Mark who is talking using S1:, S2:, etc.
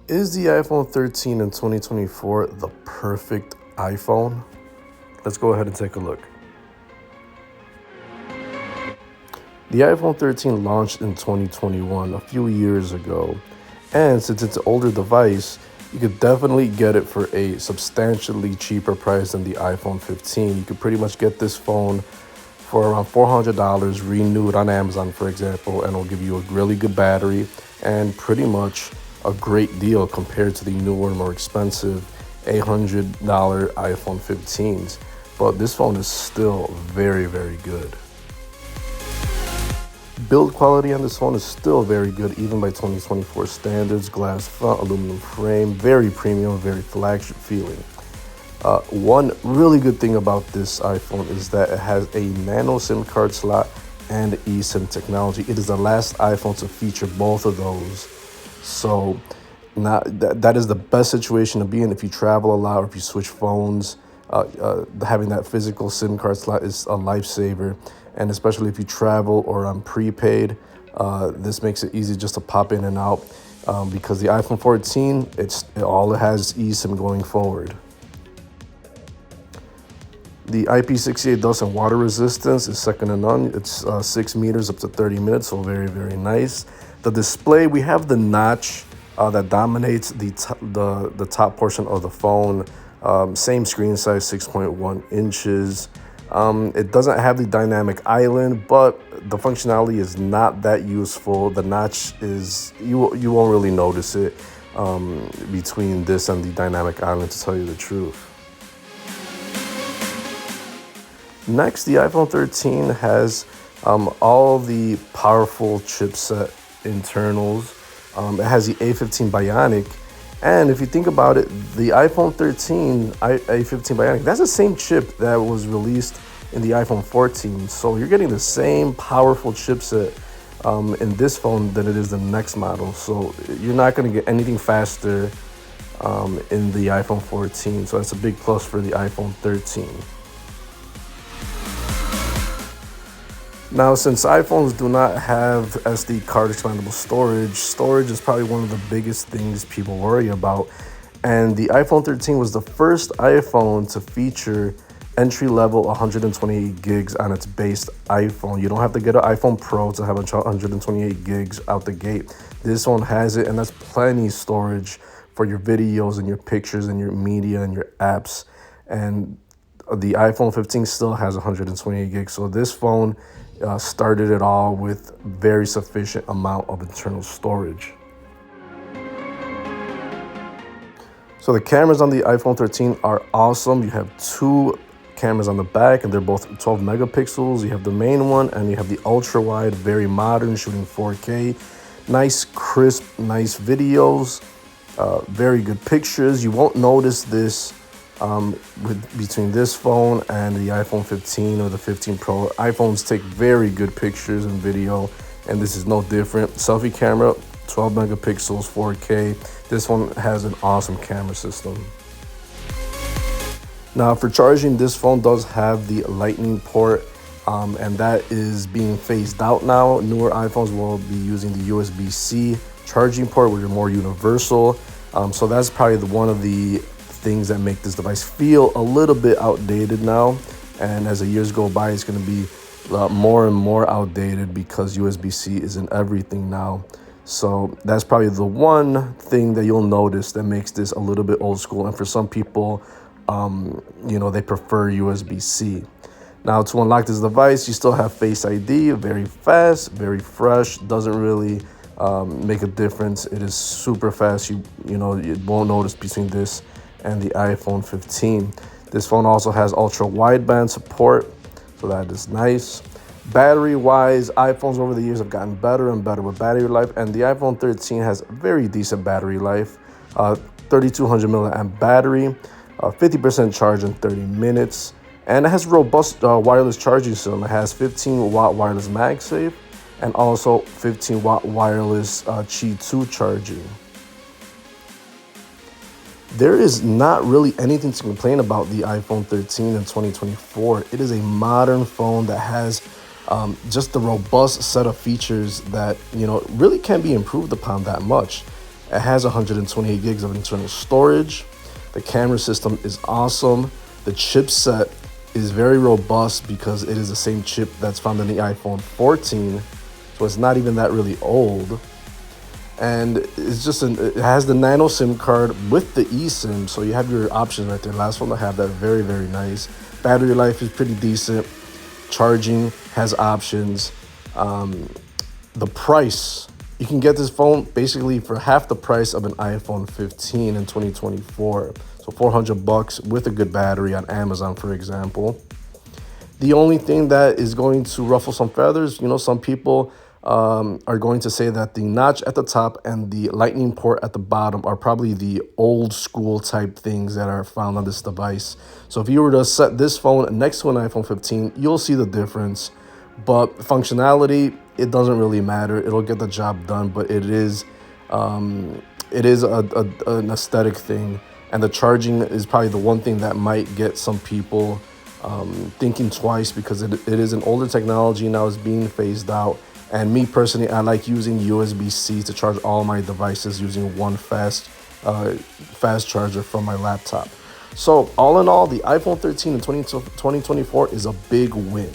S1: Is the iPhone 13 in 2024 the perfect iPhone? Let's go ahead and take a look. The iPhone 13 launched in 2021, a few years ago, and since it's an older device, you could definitely get it for a substantially cheaper price than the iPhone 15. You could pretty much get this phone for around $400 renewed on Amazon, for example, and it'll give you a really good battery and pretty much a great deal compared to the newer, more expensive $800 iPhone 15s. But this phone is still very, very good. Build quality on this phone is still very good, even by 2024 standards. Glass front, aluminum frame, very premium, very flagship feeling. One really good thing about this iPhone is that it has a nano SIM card slot and eSIM technology. It is the last iPhone to feature both of those. So that is the best situation to be in if you travel a lot or if you switch phones. Having that physical SIM card slot is a lifesaver. And especially if you travel or on prepaid, this makes it easy just to pop in and out because the iPhone 14, all it has is eSIM going forward. The IP68 dust and water resistance is second to none. It's 6 meters up to 30 minutes, so very, very nice. The display, we have the notch that dominates the top portion of the phone. Same screen size, 6.1 inches. It doesn't have the dynamic island, but the functionality is not that useful. The notch is, you won't really notice it between this and the dynamic island, to tell you the truth. Next, the iPhone 13 has all the powerful chipset internals. It has the A15 Bionic. And if you think about it, the iPhone 13 A15 Bionic, that's the same chip that was released in the iPhone 14. So you're getting the same powerful chipset in this phone than it is the next model. So you're not going to get anything faster in the iPhone 14. So that's a big plus for the iPhone 13. Now, since iPhones do not have SD card expandable storage is probably one of the biggest things people worry about. And the iPhone 13 was the first iPhone to feature entry-level 128 gigs on its base iPhone. You don't have to get an iPhone Pro to have 128 gigs out the gate. This one has it, and that's plenty storage for your videos and your pictures and your media and your apps. And the iPhone 15 still has 128 gigs. So this phone started it all with very sufficient amount of internal storage. So the cameras on the iPhone 13 are awesome. You have two cameras on the back, and they're both 12 megapixels. You have the main one, and you have the ultra wide, very modern, shooting 4K. Nice, crisp, nice videos, very good pictures. You won't notice this between this phone and the iPhone 15 or the 15 Pro. iPhones take very good pictures and video, and this is no different. Selfie camera, 12 megapixels, 4K. This one has an awesome camera system. Now, for charging, this phone does have the Lightning port, and that is being phased out now. Newer iPhones will be using the USB-C charging port, which are more universal. So that's probably one of the things that make this device feel a little bit outdated now. And as the years go by, it's going to be more and more outdated because USB-C is in everything now. So that's probably the one thing that you'll notice that makes this a little bit old school. And for some people, they prefer USB-C. Now, to unlock this device, you still have Face ID, very fast, very fresh, doesn't really make a difference. It is super fast. You won't notice between this and the iPhone 15. This phone also has ultra wideband support, so that is nice. Battery wise, iPhones over the years have gotten better and better with battery life, and the iPhone 13 has very decent battery life. 3200 milliamp battery, 50% charge in 30 minutes, and it has robust wireless charging system. It has 15 watt wireless MagSafe and also 15 watt wireless Qi 2 charging. There is not really anything to complain about the iPhone 13 in 2024. It is a modern phone that has just the robust set of features that really can't be improved upon that much. It has 128 gigs of internal storage. The camera system is awesome. The chipset is very robust because it is the same chip that's found in the iPhone 14, so it's not even that really old. And it has the nano SIM card with the eSIM, so you have your options right there. Last one to have that, very, very nice. Battery life is pretty decent. Charging has options. The price, you can get this phone basically for half the price of an iPhone 15 in 2024. So $400 with a good battery on Amazon, for example. The only thing that is going to ruffle some feathers, some people are going to say that the notch at the top and the lightning port at the bottom are probably the old school type things that are found on this device. So if you were to set this phone next to an iPhone 15, you'll see the difference. But functionality, it doesn't really matter. It'll get the job done, but it is an aesthetic thing. And the charging is probably the one thing that might get some people thinking twice, because it is an older technology now, it's being phased out. And me personally, I like using USB-C to charge all my devices using one fast charger from my laptop. So all in all, the iPhone 13 in 2024 is a big win.